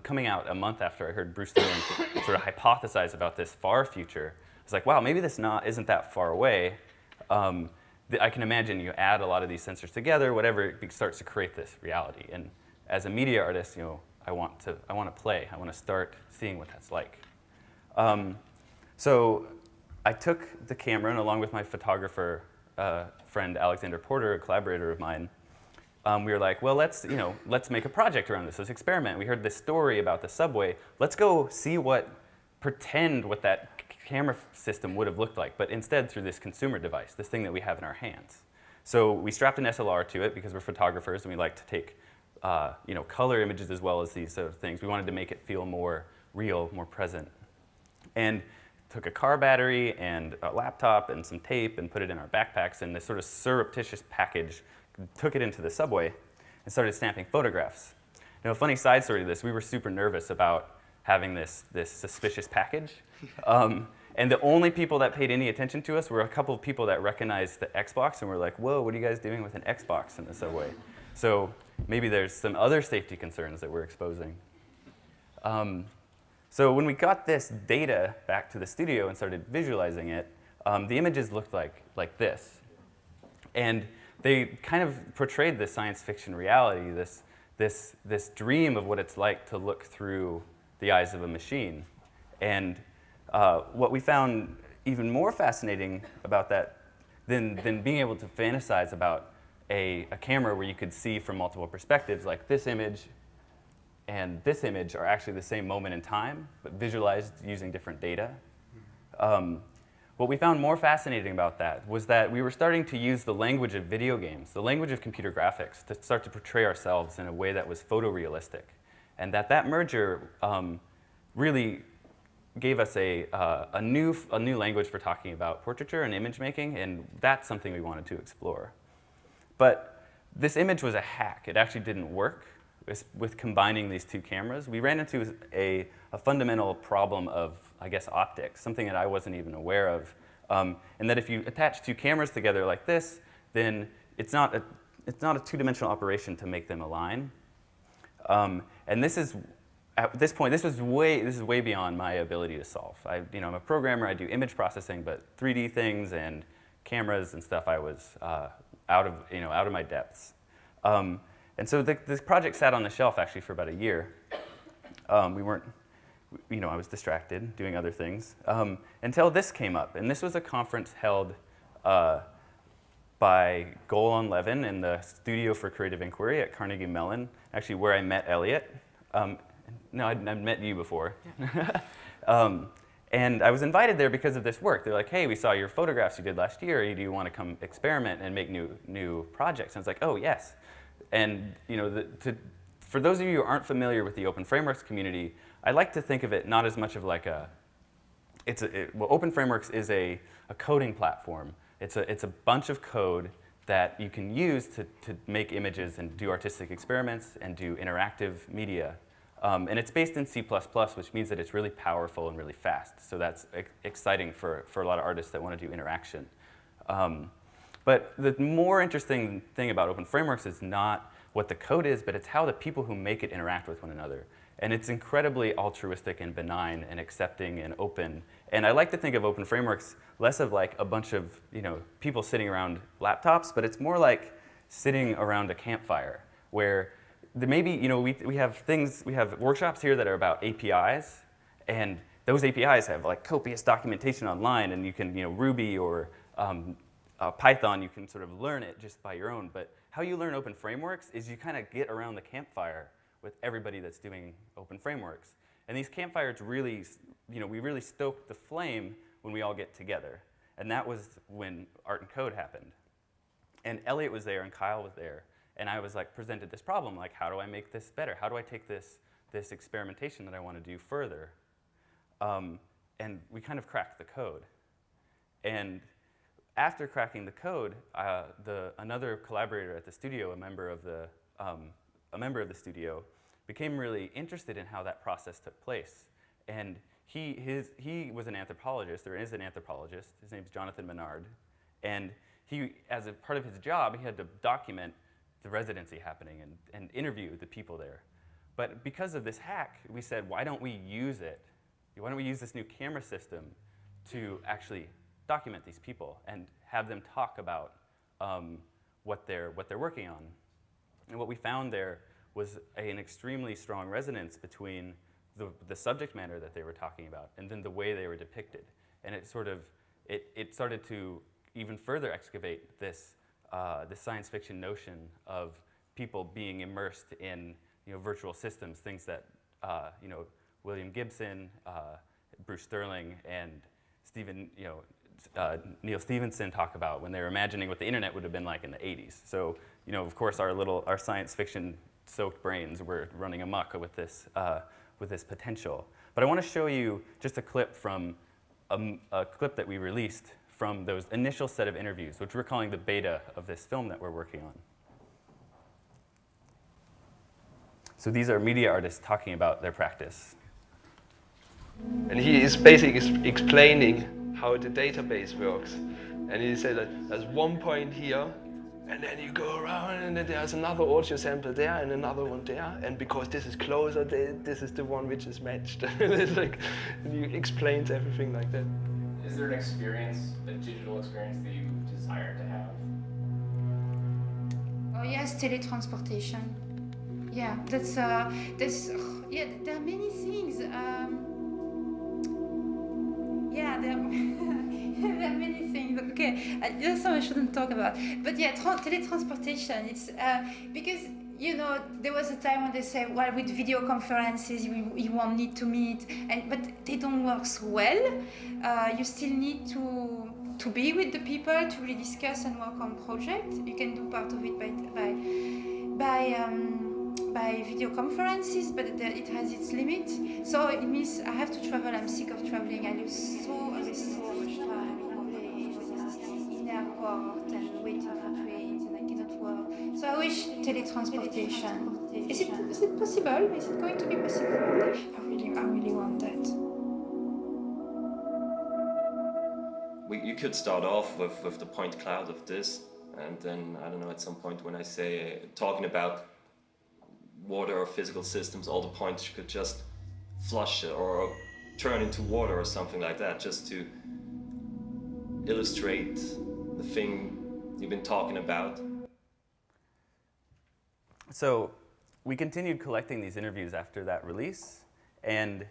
coming out a month after I heard Bruce Sterling sort of hypothesize about this far future, It's like, wow, maybe this isn't that far away. I can imagine you add a lot of these sensors together, whatever, it starts to create this reality. And as a media artist, I want to play. I want to start seeing what that's like. So I took the camera, and along with my photographer friend Alexander Porter, a collaborator of mine, we were like, well, let's make a project around this. Let's experiment. We heard this story about the subway. Let's go see pretend what that camera system would have looked like, but instead through this consumer device, this thing that we have in our hands. So we strapped an SLR to it because we're photographers and we like to take color images as well as these sort of things. We wanted to make it feel more real, more present. And took a car battery and a laptop and some tape and put it in our backpacks, and this sort of surreptitious package took it into the subway and started snapping photographs. A funny side story to this, we were super nervous about having this suspicious package. And the only people that paid any attention to us were a couple of people that recognized the Xbox and were like, whoa, what are you guys doing with an Xbox in the subway? So maybe there's some other safety concerns that we're exposing. So when we got this data back to the studio and started visualizing it, the images looked like this. And they kind of portrayed this science fiction reality, this dream of what it's like to look through the eyes of a machine. And what we found even more fascinating about that than being able to fantasize about a camera where you could see from multiple perspectives, like this image and this image are actually the same moment in time, but visualized using different data. What we found more fascinating about that was that we were starting to use the language of video games, the language of computer graphics, to start to portray ourselves in a way that was photorealistic. And that merger really gave us a new language for talking about portraiture and image making, and that's something we wanted to explore. But this image was a hack. It actually didn't work with combining these two cameras. We ran into a fundamental problem of, I guess, optics, something that I wasn't even aware of. And that if you attach two cameras together like this, then it's not a two-dimensional operation to make them align. And this is, at this point, this is way beyond my ability to solve. I'm a programmer. I do image processing, but 3D things and cameras and stuff, I was out of my depths. And so this project sat on the shelf actually for about a year. I was distracted doing other things until this came up. And this was a conference held by Golan Levin in the Studio for Creative Inquiry at Carnegie Mellon, actually where I met Elliot. No, I'd met you before. And I was invited there because of this work. They're like, hey, we saw your photographs you did last year. Do you want to come experiment and make new projects? And I was like, oh, yes. And for those of you who aren't familiar with the Open Frameworks community, I like to think of it not as much of like Open Frameworks is a coding platform. It's a bunch of code that you can use to make images and do artistic experiments and do interactive media. And it's based in C++, which means that it's really powerful and really fast. So that's exciting for a lot of artists that want to do interaction. But the more interesting thing about Open Frameworks is not what the code is, but it's how the people who make it interact with one another. And it's incredibly altruistic and benign and accepting and open. And I like to think of Open Frameworks less of like a bunch of people sitting around laptops, but it's more like sitting around a campfire where maybe we have workshops here that are about APIs, and those APIs have like copious documentation online, and you can Ruby or Python, you can sort of learn it just by your own. But how you learn Open Frameworks is you kind of get around the campfire with everybody that's doing Open Frameworks. And these campfires really, we really stoke the flame when we all get together. And that was when Art and Code happened. And Elliot was there and Kyle was there. And I was like presented this problem, like how do I make this better? How do I take this experimentation that I want to do further? And we kind of cracked the code. And after cracking the code, another collaborator at the studio, a member of the studio, became really interested in how that process took place. And he was an anthropologist, or is an anthropologist. His name's Jonathan Menard. And he, as a part of his job, he had to document the residency happening and interview the people there. But because of this hack, we said, why don't we use it? Why don't we use this new camera system to actually document these people and have them talk about what they're working on. And what we found there was an extremely strong resonance between the subject matter that they were talking about and then the way they were depicted. And it started to even further excavate this science fiction notion of people being immersed in virtual systems, things that William Gibson, Bruce Sterling, and Neil Stephenson talk about when they were imagining what the internet would have been like in the 80s. So, of course, our science fiction-soaked brains were running amok with this potential. But I want to show you just a clip from a clip that we released from those initial set of interviews, which we're calling the beta of this film that we're working on. So these are media artists talking about their practice. And he is basically explaining how the database works. And he said that there's one point here, and then you go around, and then there's another audio sample there, and another one there. And because this is closer, this is the one which is matched. It's like, and he explains everything like that. Is there an experience, a digital experience that you desire to have? Oh yes, teletransportation. Yeah, that's yeah. There are many things. Yeah, there are many things. Okay, there's something I shouldn't talk about. But yeah, teletransportation. It's because there was a time when they say, well, with video conferences you won't need to meet, but they don't work so well. You still need to be with the people to really discuss and work on projects. You can do part of it by video conferences, but it has its limit. So it means I have to travel. I'm sick of traveling. I lose so much time in airport and waiting for trains, and I cannot work. So I wish teletransportation. Is it possible? Is it going to be possible? I really want that. You could start off with the point cloud of this, and then, I don't know, at some point when I say, talking about water or physical systems, all the points you could just flush or turn into water or something like that, just to illustrate the thing you've been talking about. So we continued collecting these interviews after that release, and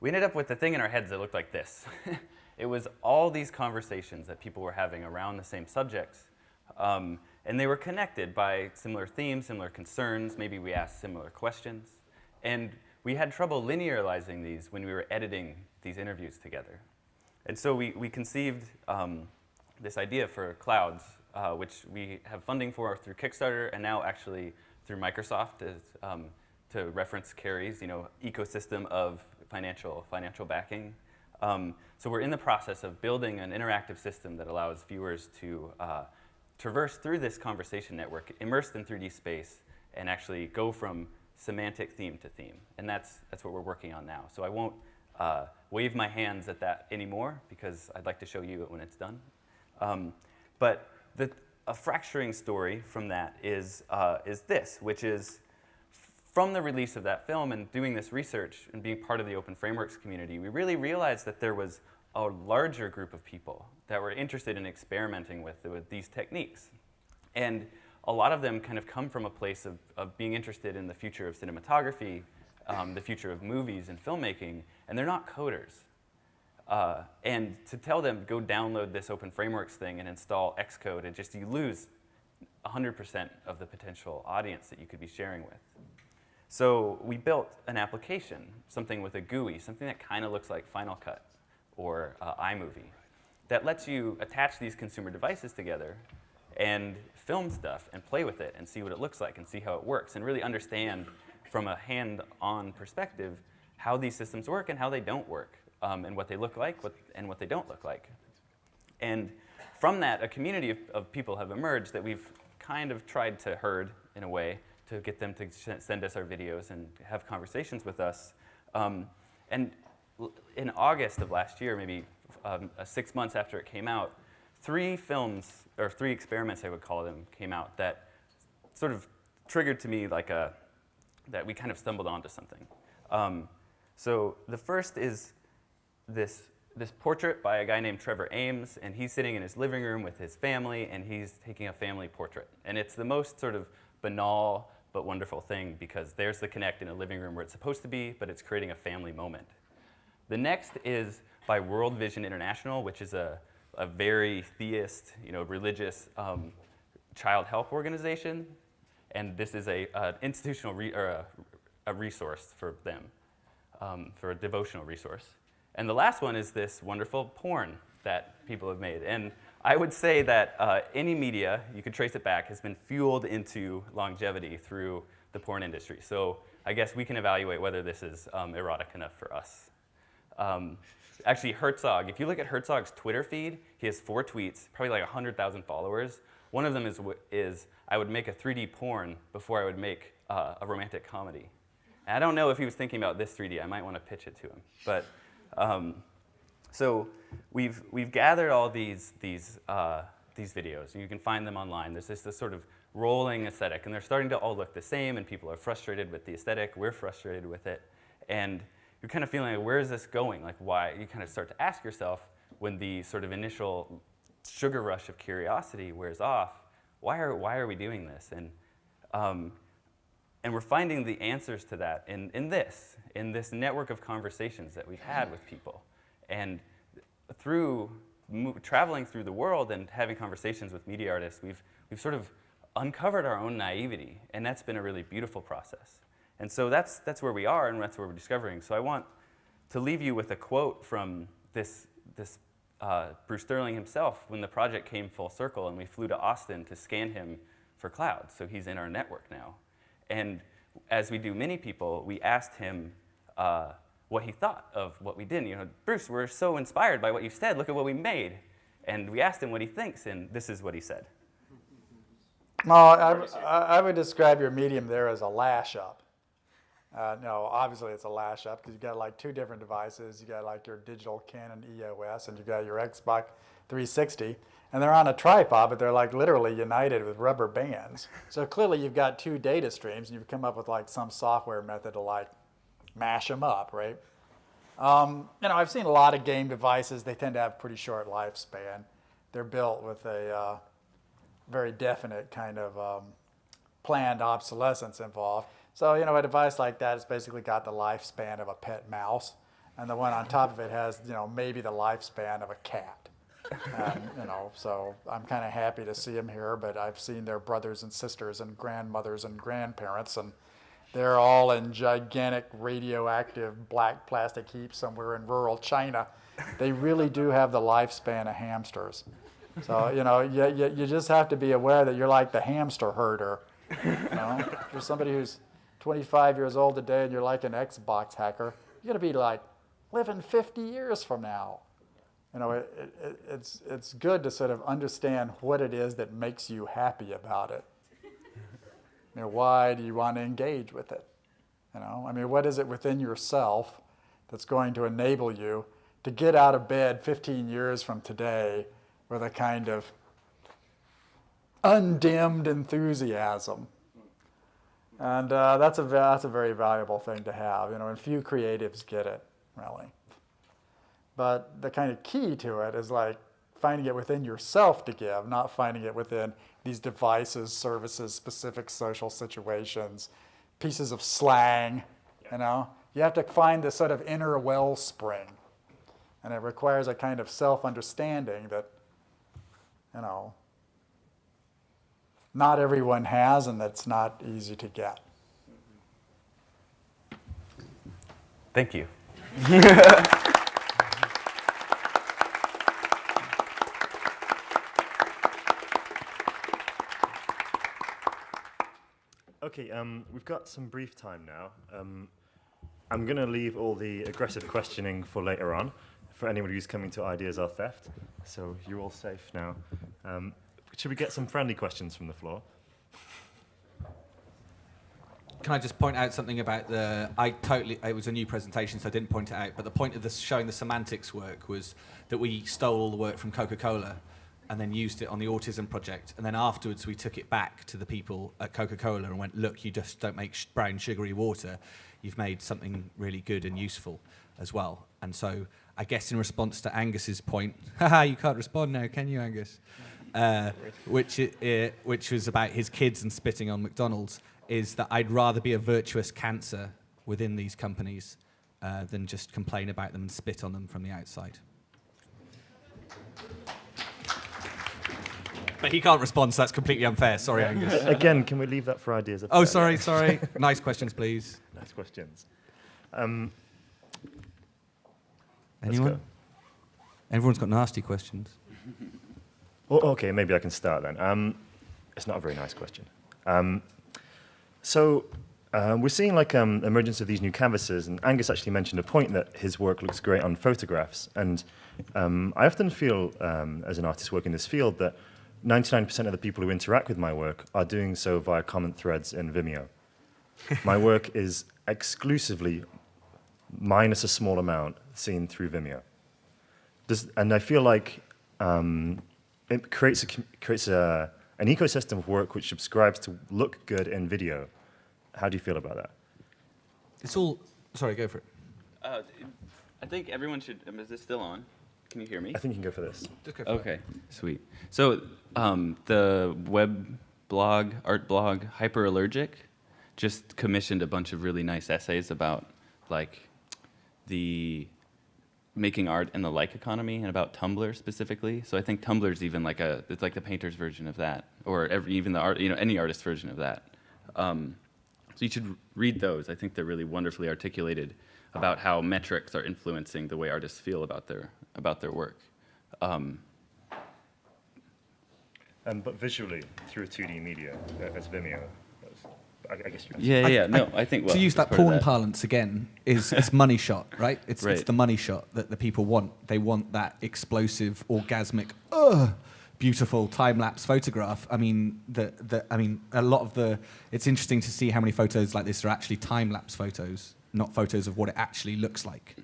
we ended up with the thing in our heads that looked like this. It was all these conversations that people were having around the same subjects. And they were connected by similar themes, similar concerns. Maybe we asked similar questions. And we had trouble linearizing these when we were editing these interviews together. And so we conceived this idea for clouds, which we have funding for through Kickstarter and now actually through Microsoft to reference Carrie's ecosystem of financial backing. So we're in the process of building an interactive system that allows viewers to traverse through this conversation network, immersed in 3D space, and actually go from semantic theme to theme. And that's what we're working on now. So I won't wave my hands at that anymore because I'd like to show you it when it's done. But a fracturing story from that is this, which is from the release of that film and doing this research and being part of the Open Frameworks community, we really realized that there was a larger group of people that were interested in experimenting with these techniques. And a lot of them kind of come from a place of being interested in the future of cinematography, the future of movies and filmmaking, and they're not coders. And to tell them, go download this Open Frameworks thing and install Xcode, and you lose 100% of the potential audience that you could be sharing with. So we built an application, something with a GUI, something that kind of looks like Final Cut or iMovie, that lets you attach these consumer devices together and film stuff and play with it and see what it looks like and see how it works and really understand from a hand-on perspective how these systems work and how they don't work, and what they look like and what they don't look like. And from that, a community of people have emerged that we've kind of tried to herd in a way to get them to send us our videos and have conversations with us. And in August of last year, maybe 6 months after it came out, 3 films, or 3 experiments I would call them, came out that sort of triggered to me like that we kind of stumbled onto something. So the first is this this portrait by a guy named Trevor Ames, and he's sitting in his living room with his family, and he's taking a family portrait. And it's the most sort of banal but wonderful thing, because there's the Connect in a living room where it's supposed to be, but it's creating a family moment. The next is by World Vision International, which is a very theist, religious child help organization, and this is a institutional a resource for them, for a devotional resource. And the last one is this wonderful porn that people have made. And I would say that any media, you could trace it back, has been fueled into longevity through the porn industry. So I guess we can evaluate whether this is erotic enough for us. Actually, Herzog, if you look at Herzog's Twitter feed, he has 4 tweets, probably like 100,000 followers. One of them is I would make a 3D porn before I would make a romantic comedy. And I don't know if he was thinking about this 3D. I might want to pitch it to him. But so we've gathered all these videos, and you can find them online. There's this sort of rolling aesthetic, and they're starting to all look the same, and people are frustrated with the aesthetic. We're frustrated with it, and you're kind of feeling like, where is this going? Like, why? You kind of start to ask yourself, when the sort of initial sugar rush of curiosity wears off, why are we doing this? And we're finding the answers to that in this network of conversations that we've had with people. And through traveling through the world and having conversations with media artists, we've sort of uncovered our own naivety, and that's been a really beautiful process. And so that's where we are, and that's where we're discovering. So I want to leave you with a quote from this Bruce Sterling himself when the project came full circle, and we flew to Austin to scan him for cloud. So he's in our network now. And as we do many people, we asked him what he thought of what we did. Bruce, we're so inspired by what you said. Look at what we made. And we asked him what he thinks, and this is what he said. Well, I would describe your medium there as a lash-up. No, obviously it's a lash-up because you've got like 2 different devices. You've got like your digital Canon EOS, and you've got your Xbox 360. And they're on a tripod, but they're like literally united with rubber bands. So clearly you've got 2 data streams, and you've come up with like some software method to like mash them up, right? I've seen a lot of game devices. They tend to have pretty short lifespan. They're built with a very definite kind of planned obsolescence involved. So, a device like that has basically got the lifespan of a pet mouse, and the one on top of it has, maybe the lifespan of a cat. So I'm kind of happy to see them here, but I've seen their brothers and sisters and grandmothers and grandparents, and they're all in gigantic radioactive black plastic heaps somewhere in rural China. They really do have the lifespan of hamsters. So, you just have to be aware that you're like the hamster herder. If you're somebody who's 25 years old today and you're like an Xbox hacker, you're going to be like living 50 years from now. It's good to sort of understand what it is that makes you happy about it. Why do you want to engage with it? What is it within yourself that's going to enable you to get out of bed 15 years from today with a kind of undimmed enthusiasm? And that's a very valuable thing to have, and few creatives get it, really. But the kind of key to it is like finding it within yourself to give, not finding it within these devices, services, specific social situations, pieces of slang, You have to find this sort of inner wellspring. And it requires a kind of self-understanding that, not everyone has, and that's not easy to get. Thank you. Okay, we've got some brief time now. I'm going to leave all the aggressive questioning for later on, for anyone who's coming to Ideas Are Theft. So you're all safe now. Should we get some friendly questions from the floor? Can I just point out something about it was a new presentation, so I didn't point it out, but the point of this showing the semantics work was that we stole all the work from Coca-Cola and then used it on the autism project. And then afterwards, we took it back to the people at Coca-Cola and went, look, you just don't make brown sugary water. You've made something really good and useful as well. And so I guess in response to Angus's point, haha, you can't respond now, can you, Angus? Which was about his kids and spitting on McDonald's, is that I'd rather be a virtuous cancer within these companies than just complain about them and spit on them from the outside. But he can't respond, so that's completely unfair. Sorry, Angus. Again, can we leave that for ideas? Oh, sorry. Nice questions, please. Nice questions. Anyone? Go. Everyone's got nasty questions. Well, okay, maybe I can start then. It's not a very nice question. We're seeing like emergence of these new canvases, and Angus actually mentioned a point that his work looks great on photographs. And I often feel, as an artist working in this field, that 99% of the people who interact with my work are doing so via comment threads in Vimeo. My work is exclusively, minus a small amount, seen through Vimeo. And I feel like it creates an ecosystem of work which subscribes to look good in video. How do you feel about that? It's all... Sorry, go for it. I think everyone should... Is this still on? Can you hear me? I think you can go for this. Just go for it. Okay, sweet. So the web blog, art blog, Hyperallergic, just commissioned a bunch of really nice essays about like the making art in the like economy and about Tumblr specifically. So I think Tumblr's even like it's like the painter's version of that, or even the art, any artist's version of that. So you should read those. I think they're really wonderfully articulated about how metrics are influencing the way artists feel about their work. But visually, through 2D media, as Vimeo, I guess you. Yeah. No, I think to use that porn parlance again is money shot, right? It's the money shot that the people want. They want that explosive, orgasmic, beautiful time-lapse photograph. I mean, a lot of the. It's interesting to see how many photos like this are actually time-lapse photos, not photos of what it actually looks like.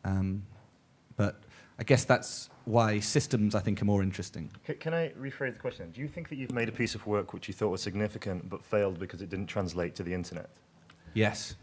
But I guess that's why systems, I think, are more interesting. Can I rephrase the question? Do you think that you've made a piece of work which you thought was significant but failed because it didn't translate to the internet? Yes.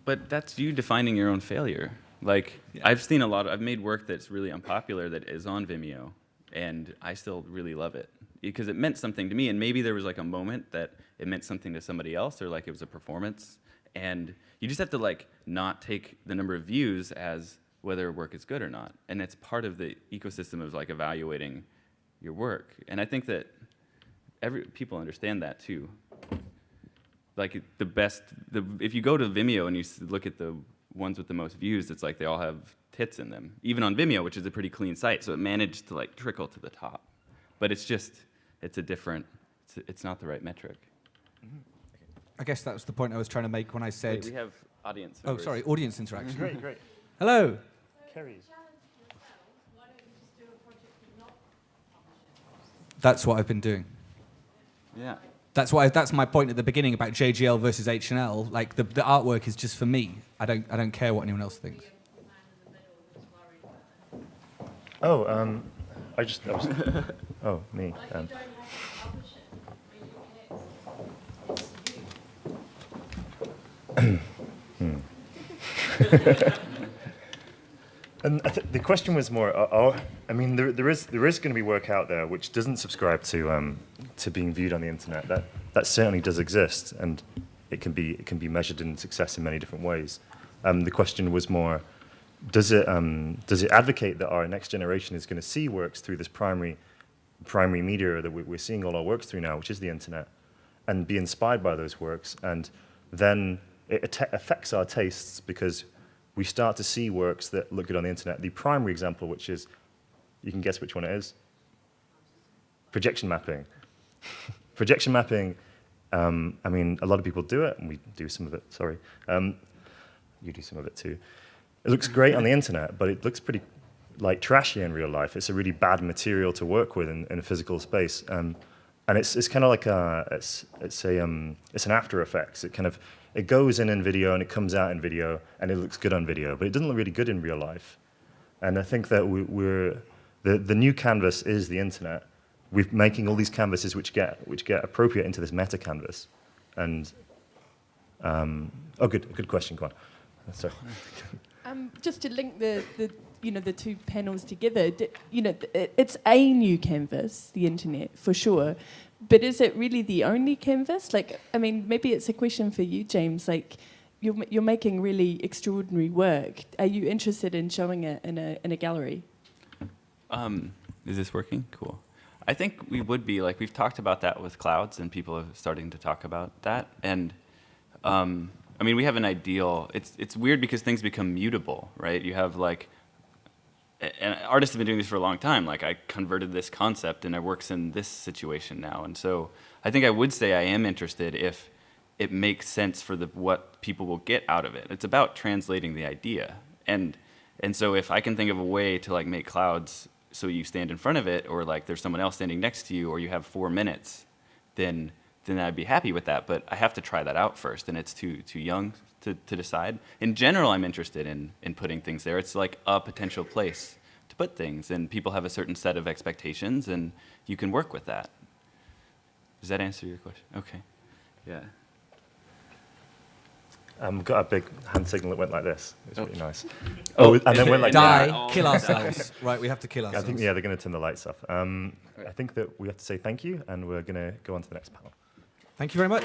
But that's you defining your own failure. Like, yeah. I've made work that's really unpopular that is on Vimeo, and I still really love it because it meant something to me, and maybe there was like a moment that it meant something to somebody else, or like it was a performance, and you just have to like not take the number of views as whether work is good or not. And it's part of the ecosystem of like evaluating your work. And I think that people understand that too. Like if you go to Vimeo and you look at the ones with the most views, it's like they all have tits in them. Even on Vimeo, which is a pretty clean site, so it managed to like trickle to the top. But it's not the right metric. Mm-hmm. I guess that was the point I was trying to make when I said... Wait, we have audience members. Oh, sorry, audience interaction. Great. Hello. Kerry. That's what I've been doing. Yeah. That's my point at the beginning about JGL versus H&L. Like the artwork is just for me. I don't care what anyone else thinks. Oh, me. And the question was more. There is going to be work out there which doesn't subscribe to being viewed on the internet. That certainly does exist, and it can be measured in success in many different ways. The question was more: does it advocate that our next generation is going to see works through this primary media that we're seeing all our works through now, which is the internet, and be inspired by those works, and then it affects our tastes because we start to see works that look good on the internet. The primary example, which is, you can guess which one it is? Projection mapping. Projection mapping, a lot of people do it, and we do some of it, sorry. You do some of it too. It looks great on the internet, but it looks pretty like trashy in real life. It's a really bad material to work with in a physical space. And it's kind of like it's an After Effects. It goes in video and it comes out in video and it looks good on video, but it doesn't look really good in real life. And I think that the new canvas is the internet. We're making all these canvases which get appropriate into this meta canvas. And good question, go on. Sorry. Just to link the the two panels together, it's a new canvas, the internet, for sure. But is it really the only canvas? Like, I mean, maybe it's a question for you, James. Like, you're making really extraordinary work. Are you interested in showing it in a gallery? Is this working? Cool. I think we would be, like, we've talked about that with clouds, and people are starting to talk about that. And I mean, we have an ideal. It's weird because things become mutable, right? You have, like, and artists have been doing this for a long time. Like, I converted this concept and it works in this situation now. And so I think I would say I am interested if it makes sense for what people will get out of it. It's about translating the idea. And so if I can think of a way to, like, make clouds so you stand in front of it, or, like, there's someone else standing next to you, or you have 4 minutes, then I'd be happy with that. But I have to try that out first, and it's too young to decide. In general, I'm interested in putting things there. It's like a potential place to put things, and people have a certain set of expectations, and you can work with that. Does that answer your question? Okay. Yeah. Got a big hand signal that went like this. It's really nice. And then went like Die, kill ourselves. Right, we have to kill ourselves. I think, they're going to turn the lights off. I think that we have to say thank you, and we're going to go on to the next panel. Thank you very much.